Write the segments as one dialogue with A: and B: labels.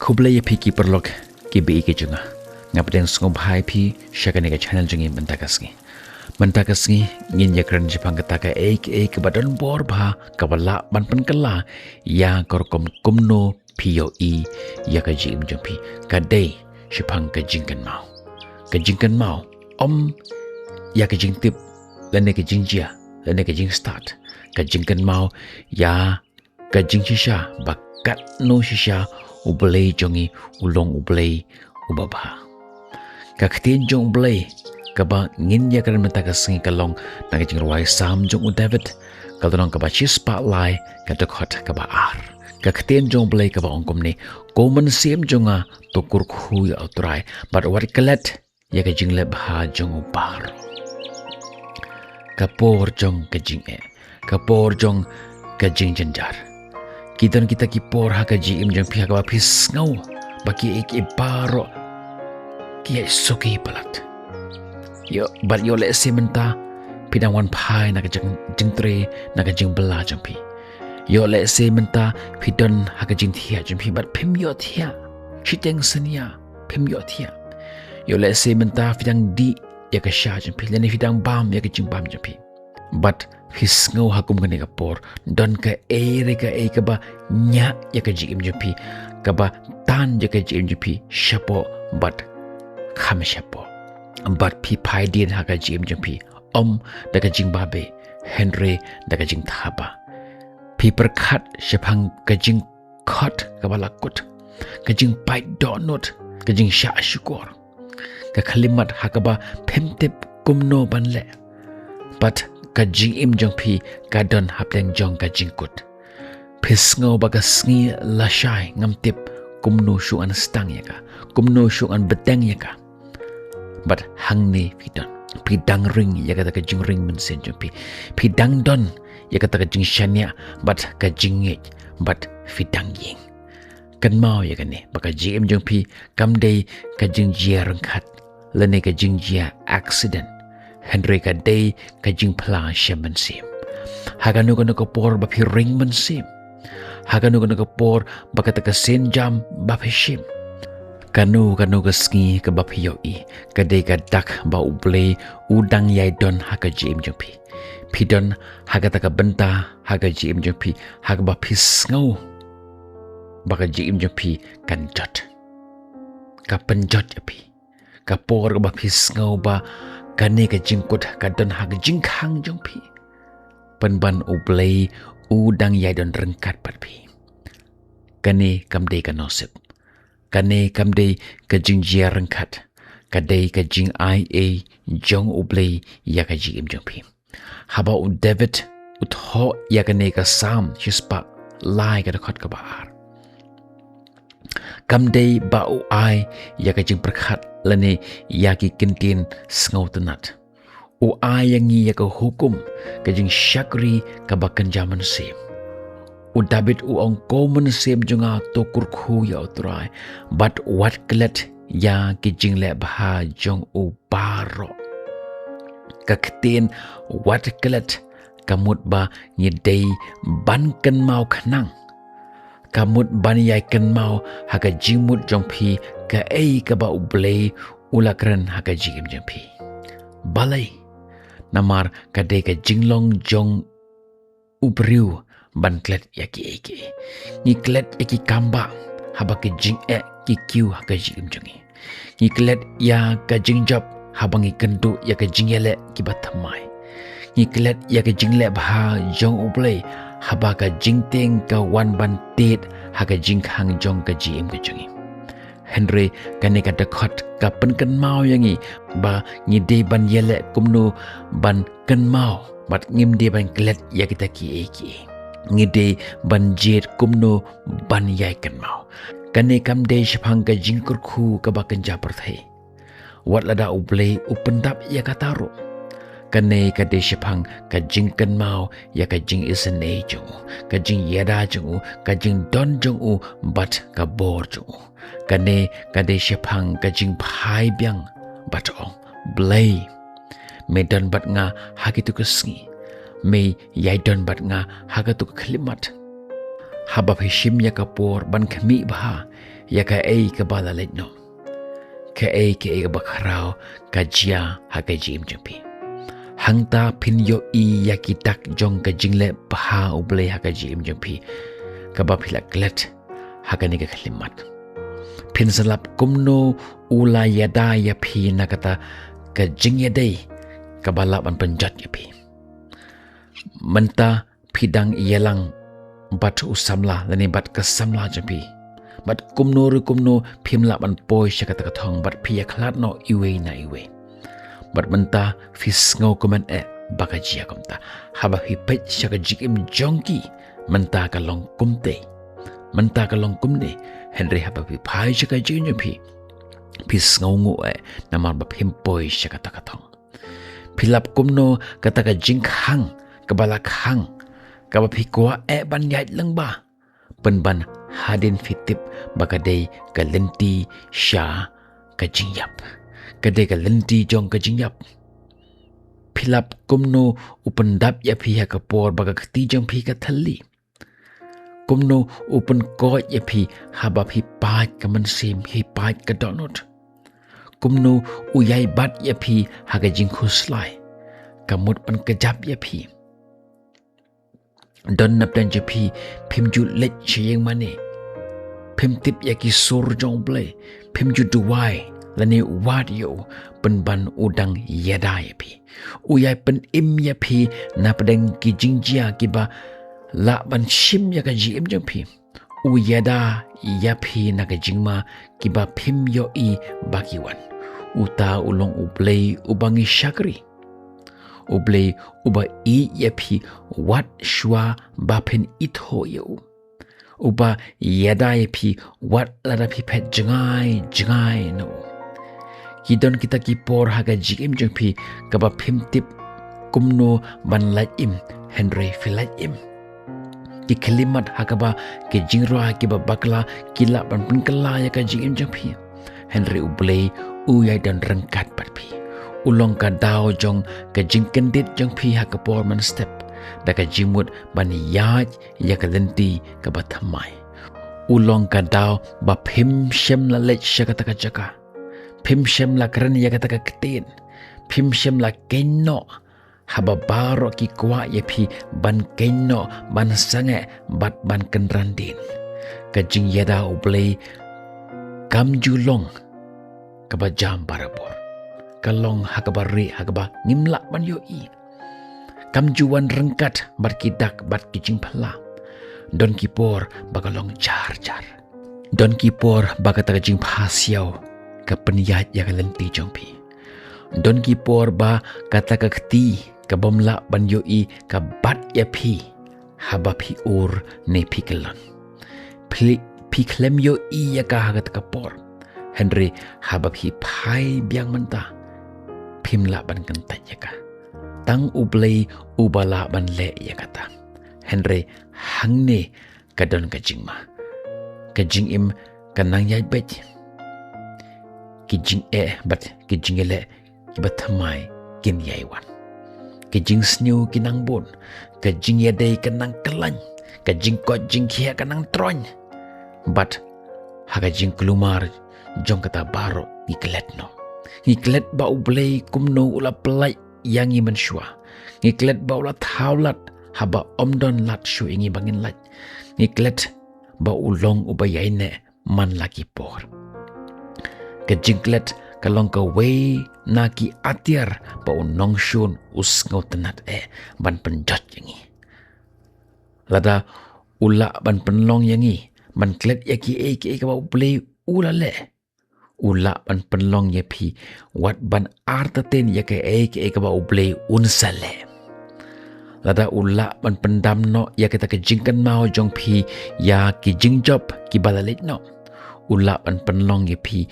A: Kublai ya piki perlok ki bi ki junga. Ngapdeng sngom hai pi shakane ka channel jungi mentakasngi. Mentakasngi ngin ya kran jipang kataka ek badan bor bha kabala ban pen kala ya korkom kumno POE ya ka jim jumpi kadai shipang ka jingkan mau. Ka jingkan mau om ya ka jing tip lane ka jingjia lane ka jing start. Ka jingkan mau ya ka jing shisha bakat no shisha ubelai jongi ulong ubelai ubabha. Kakhtien jong ubelai kaba ngin ya karan menta kasengi kalong naga jing ruai sam jong u David kalong kaba chispa lai kadakot kaba ar. Kakhtien jong ubelai kaba ongkom ni komen sim jonga tukur khu ya utrai but what kalet ya ka jing lebha jong ubar. Kapor jong ka jing kapor jong ka jing janjar. Kita kipor haka jim jang pihak apa pis ngau baki ek ibaro kia suki palat. Yo but yo le sementa pidang wan pai naga jing tre naga jing bela jang pi. Yo le sementa pidon haka jing thia jang pi but pim yo thia shiteng senia pim yo thia. Yo le sementa pidang di ya ka sha jang pi lene pidang bam ya ka jing bam jang pi. But his ngau hakum ka kapor don ka ka ba nya ya ka jim jupi ka ba tan ya ka jim jupi shapo but kham shapo but pi pai din ha ka jim jupi om da ka jing babe Henry da ka jing thaba pi perkhat shapang ka jing khot ka ba lakut ka jing pai donut ka jing sha syukur ka khalimat ha ka ba phemtep kumno banle but ka jing im jong pi ka don hapleng jong ka jing kut phis ngau ba ka sngi la shai ngam tip kumno shu an stang ya ka kumno shu an beteng ya ka but hang ni pi dang ring ya ka jing ring men sen jong pi dang don ya ka jing shania but ka jing nge but fi dang ying kan mau ya ka ne ba ka jing im jong pi kam dei ka jing jia rang khat lene ka jing jia accident Henry ka day ka jing pla shaman sim. Haganu ka nakapor ba pi ring man sim. Haganu ka nakapor ba ka sen jam ba pi shim. Kanu ka ski ka ba pi yoi. Ka day ka dak ba ublay udang yay don haka jim jong pi. Pi don haga taka benta haga jim jong pi. Haga ba pi sngaw. Ba ka jim jong pi kan jot. Ka penjot ya pi. Ka por ka ba pi sngaw ba kane ka jingkut ka don ha jing khang jong pi panban ublay udang yai don rengkat pat pi kane kamde ka nosip kane kamde ka jing jia rengkat kade ka jing ia jong ublay ya ka jing jong pi haba u David utho ya kane ka sam hispa lai ka khot ka bar kamde ba u ai ya ka jing prakhat lane yaki kintin sngaw tenat u ayangi ya ka hukum ka jing syakri ka bakan jaman sim u David u ong komen sim junga to kurkhu ya utrai but what klet ya ki jing le bha jong u baro ka ktin what klet kamut ba ni dei ban kan mau khnang kamut ban yai kan mau haka jingmut jong pi ka ka ba ublay ulakran haka jigim jong pi balai namar ka de ka jinglong jong ubriu ban klet yaki eki ni klet eki kamba haba ka jing ki kiu haka jigim jongi ni klet ya ka jingjap habang ikendu ya ka jingyele ki bathamai ni klet ya ka jingle bha jong ublay haba ka jingting ka wan ban tit haka jingkhang jong ka jim ka jongi Henry kane ka dakot ka pen kan mau yangi ba ngi de ban yele kumno ban kan mau bat ngim de ban klet ya kita ki eki ngi de ban jet kumno ban yai kan mau kane kam de shphang ka jingkur khu ka ba kan japar thai wat lada ublay upendap ya ka taru kane ka de shphang ka jing kan mau ya ka jing isane jong ka jing yada jong ka jing don jong u bat ka bor jong kane ka de shphang ka jing phai byang bat ong blay me don bat nga hakitu ka sngi me yai don bat nga hagatu ka khlimat haba phishim ya kapor ban khmi bha ya ka ke bala letno ka bakrao ka jia ha ka jim jempi hangta pin yo ya kitak jong ka jingle paha uble ha ka jim jempi ka ba phila klet ha ka ni ka khlimat pin salap kumno ula yada ya phi na kata ka jingya dei ka bala ban penjat ya phi menta pidang ialang bat usamla lani bat kasamla jempi bat kumno phimla ban poi shakata ka thong bat phia khlat no iwe na iwe bat menta fis ngau komen baka jia komta haba hi pet shaka jikim jongki menta ka long kumte Henry haba pi phai shaka jikim phi fis ngau ngu namar ba phim poi shakata ka thong philap kumno kata ka jing khang kabala khang kaba phi kwa ban yai lang ba ban hadin fitip bakadei ka lenti sha ka jingyap kadei ka lenti jong ka jingyap philap kumno upandap ya phi ha ka por baka khti jong phi ka thalli kumno upan ko ya phi haba phi pa ka man sim hi pa ka donot kumno uyai bat ya phi ha ka jing khuslai kamut pan ka jap ya phi don nap dan jepi phim ju let chiyeng mane phim tip ya ki sur jong ble phim ju duwai lani wat yo pen ban udang yada ya pi uyai pen im ya pi na pedeng ki jingjia ki ba la ban shim ya ka jim jong pi uyada ya pi na ka jingma ki ba phim yo i bakiwan uta ulong ublei ubangi shakri ublei uba i yapi wat shwa bapen itho yo uba yada yapi wat lada pi pet jangai no kidon kita ki por haga jikim jengpi kaba phim tip kumno ban laj im Henry filaj im ki kelimat hakaba ke jingro ki ba bakla kila ban penkala ya ka jikim jengpi Henry ublei uyai dan rengkat patpi ulong ka dao jong ka jingkendit jong phi ha ka por man step da ka jimut ban yaj ya ka lenti ka bathamai ulong ka dao ba phim shem la lech shakata ka jaka phim shem la kran ya ka ta ka ktin phim shem la kenno haba baro ki kwa ya phi ban kenno ban sange bat ban kenrandin ka jing yada ublei kam julong ka ba jam barabor kalong hakabari hakaba ngimla ban yo i kamjuan rengkat barkidak bat kijing phala don kipor bakalong jar don kipor bakata kijing phasiao ka penyat ya kalenti jongpi don kipor ba kata kakti ka bomla ban yo i ka bat ya phi haba phi ur ne phikelon phi klem yo i ya ka hagat kapor Henry haba phi phai biang manta phimla ban kan tajaka tang ublei ubala ban le yakata Henry hangne kadon kajingma kajing im kanang yai bet kijing bat kijing le kibathamai kin yaiwan kijing snew kinang bon kajing yadei kanang kelan kajing ko jing khia kanang tron but hakajing kelumar jong kata baro ikletno ngiklet ba ublei kumno ula pelai yang iman shua ngiklet ba ula thaulat haba omdon lat shu ingi bangin lat ngiklet ba ulong ubayaine man laki por kejingklet kalong ka wei naki atiar ba unong shun usngau tenat ban penjat yangi lada ula ban penlong yangi ban klet yaki ka ba ublei ula le ula ban penlong ye phi wat ban artaten ye ke ka ba ublei unsale lada ula ban pendam no ya kita ke jingkan mau jong phi ya ki jingjop ki balalit no ula ban penlong ye phi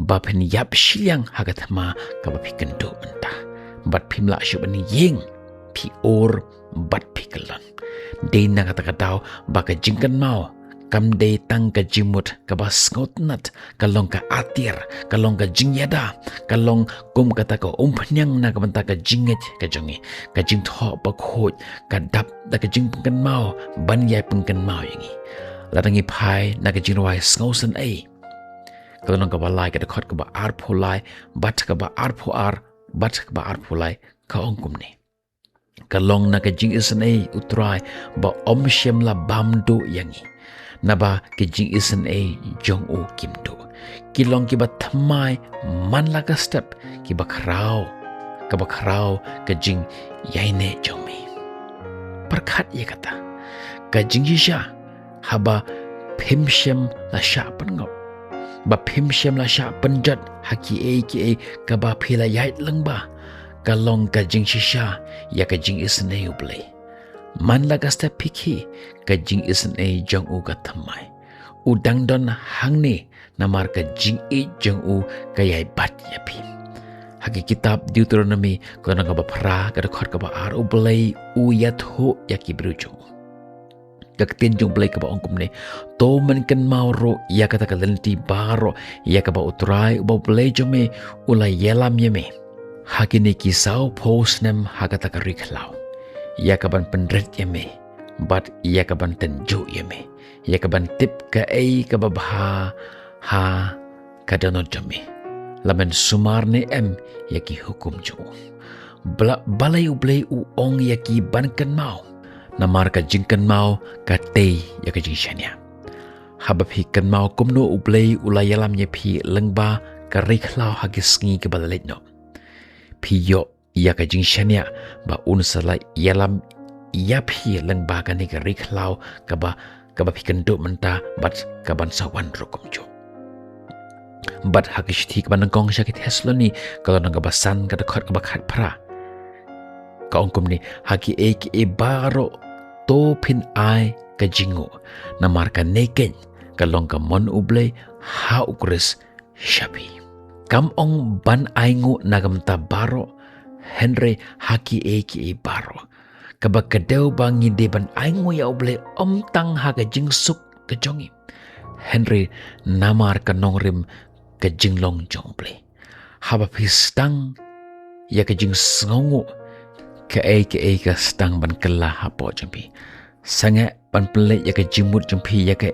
A: ba pen yap shiliang hagat ma ka ba phi kendo enta bat phimla shu ban ying phi or bat phi kalan de na kata kadau ba ka jingkan mau kam de tang ka jimut ka bas ngotnat kalong ka atir kalong ka jingyada kalong kum kata ka umpnyang na ka banta ka jinget ka jongi ka jing tho pa khoj ka dap da ka jing pengkan mau ban yai pengkan mau yangi ladangi phai na ka jingwai sngosen Kalau nang kabalai ka dekat ka ba arpo lai, bat ka ba arpo ar, bat ka ba arpo lai ka ongkum ni. Kalong na ka jing isan ay utray ba om shem la bamdo yangi. Na ba ka jing isan ay jong u kimdo. Kilong ki ba thamai man la ka step ki ba kharao ka jing yaine jong mi. Perkat ya kata. Ka jing sha haba phim shem la sha pan ngop. Ba phim shem la sha panjat haki ki ka ba phila yait lang ba. Kalong ka jing shisha ya ka jing isan ay ublay. Man la ka step piki ka jing isan ay jong u ka thamai. Udang don hang ni namar ka jing e jong u ka yai bat yapi. Haki kitab Deuteronomy ko na ka ba pra ka dekat ka ba ar ublay u yatho yaki brujong. Kaktin jong blay ka ba ongkum ni to man kan mauro ya kata ka lenti baro ya ka ba utrai ba blay jong me ulay yelam yeme. Haki ni kisau pos nem hakata ka riklau. Ya ka ban pendret yeme but ya ka ban tenjo yeme. Ya ka ban tip ka ka ba ha ka danot jome. Laman sumar ni yaki hukum jo. Balay ublay uong yaki ban kan mau. Namar ka jingkan mau ka te yaka jingshanya. Habab hi kan mau kumno ublay ulayalam yepi lengba ka riklau hagis ngi ka balalit no. Piyo yaka jingshanya ba unsala yalam yapi lengba ka ni ka riklau ka ba pi kendo menta bat ka ban sawan rokom jo. Bat hakishti ka banangkong syakit hesloni kalau nang basan ka dekat ka bakat pra. Ka ongkom ni haki baro to pin ai ka jingo namar ka neken kalong ka mon ublay ha ukris shapi. Kam ong ban aingu nagamta baro Henry haki baro. Kabag kadew bangi de ban aingu ya ublay tang ha ka jingsuk ka jongi. Henry namar ka nongrim ka jinglong jong ublay. Haba pistang ya ka jing sngongu ka stang ban kala hapo jompi. Sangat ban pelik ya ka jimut jompi ya ka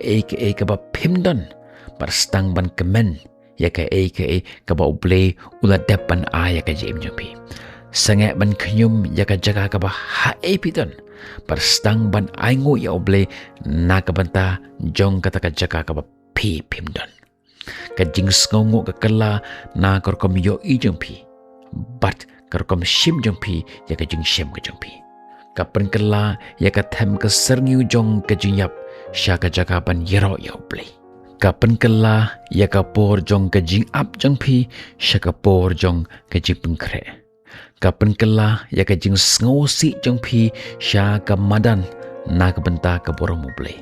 A: ba pimdon par stang ban kemen ya ka ba ublay uladap ban ya ka jim jompi. Sangat ban kenyum ya ka jaga ka ba pidon par stang ban aingu ya ublay na ka banta jong kata ka jaga ka ba pimdon. Ka jing sngongu ka kala na korkom yo jompi. But karkom shim jongpi ya ka jing shim ka jongpi. Kapan kala ya ka them ka serniu jong ka jing yap sya ka jaka ban yero ya ublay. Kapan kala ya ka por jong ka jing ap jongpi sya ka por jong ka jing pengkre. Kapan kala ya ka jing sngosi jongpi sya ka madan na ka benta ka borong ublay.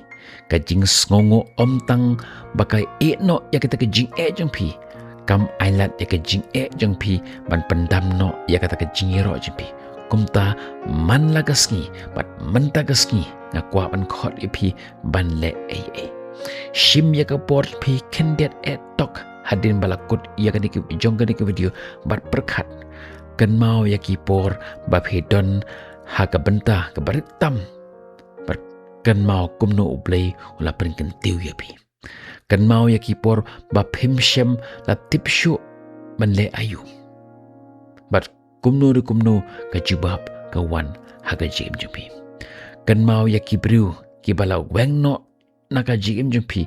A: Ka jing sngongo tang bakai no ya kita ka jing jongpi. Kam ailat ya ka jing jongpi ban pendam no ya kata ka jing yero jongpi. Kumta man lagasngi bat menta gasngi nga kwa ban khot ipi ban le Shim ya ka por pi kendet tok hadin balakut ya ka dik jong ka dik video bat perkat kan mau ya ki por ba pedon ha ka benta ka baritam bat kan mau kumno ublay ula pringken tiu ya pi. Kan mau ya kipor ba pimshem la tipshu manle ayu. Bat kumno ka jubab ka wan haga jim jumpi. Kan mau ya kibriu kibala wengno na ka jim jumpi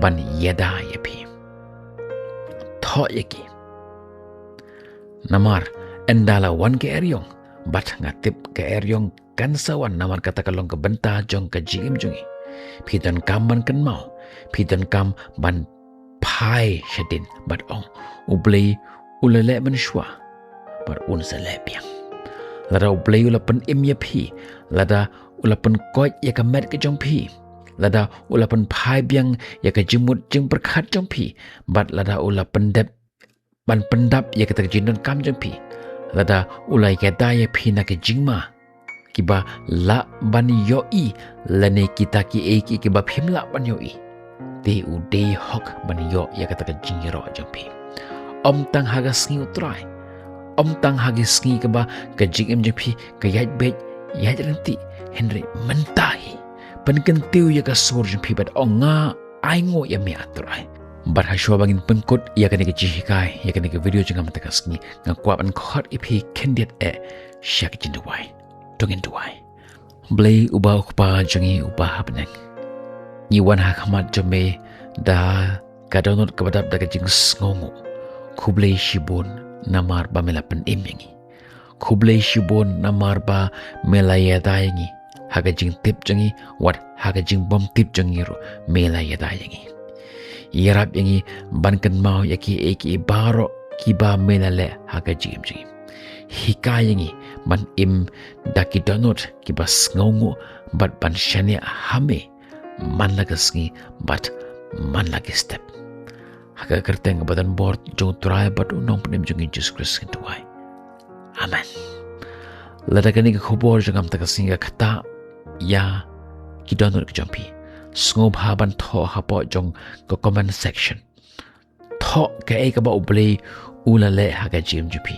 A: ban yada yapi. Tho yaki. Namar endala wan ke eryong bat ngatip ke eryong kan sawan namar kata kalong ke benta jong ka jim jungi. Pidan kamban kan mau. Pidan kam ban pai shadin bat ong ublay ulale man shwa bar un sa lepiang. Lada ublay ulapan imya pi, lada ulapan koit ya ka met ka jong pi, lada ulapan pai biang ya ka jimut jing berkat jong pi, bat lada ulapan dep ban pendap ya ka tak jindon kam jong pi, lada ulay ka daya pi na ka jingma. Kiba la ban yoi lane kita ki kiba phimla ban yoi te u de hok ban yo ya kata ka jingiro jampi tang haga sngi utrai tang hagi sngi kaba ka jingem jampi ka yait bet yait renti Henry mentahi penkentiu ya ka sur jampi bat onga aingo ya mi atrai Bat haswa bangin pengkut ia kena ke jihikai ia kena ke video jengam takas ni ngakuap an khot ipi kendiat syak jinduai tungin duai blay ubah ukpa jengi ubah beneng Iwan hakamat jeme da kadonot kabadap daga jing sngongo kublay shibun namar ba melapen imyengi kublay shibun namar ba melaya dayangi haga jing tip jengi wat haga jing bom tip jengi ro melaya dayangi Yarap yangi bankan mau yaki eki baro kiba melale haga jim jim. Hika yangi ban im daki donut kiba sngongo bat ban shania hame man lagasngi bat man lagi step. Haga kerteng badan board jong turai bat unong penim jong Jesus Christ kintuai. Amen. Ladagani ke khobor jong am takasngi kata ya kidonut kejampi. Sngob haban tho hapo jong ko comment section tho ka e ka ba uble ulale haga gmgp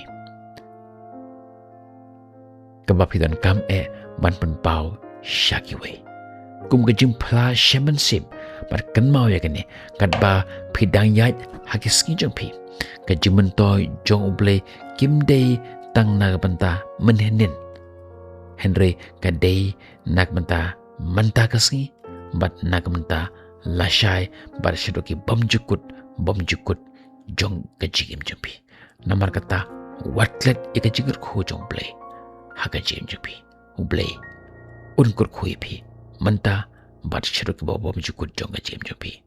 A: ka ba pidan kam ban pen pau shakiwe kum ka jim pla shamanship bar kan mau ya kene kat ba pidang yat hagi ski jongpi ka jimen to jong uble kim day tang na banta menhenin Henry ka day nak banta manta kasngi bat nagamenta lashai bar shadoki bam jukut jong kajigim jumpi namar kata watlet ikajigir ko jong play haga jim jumpi ublay unkur ko ipi manta bat shadoki bam jukut jong kajigim jumpi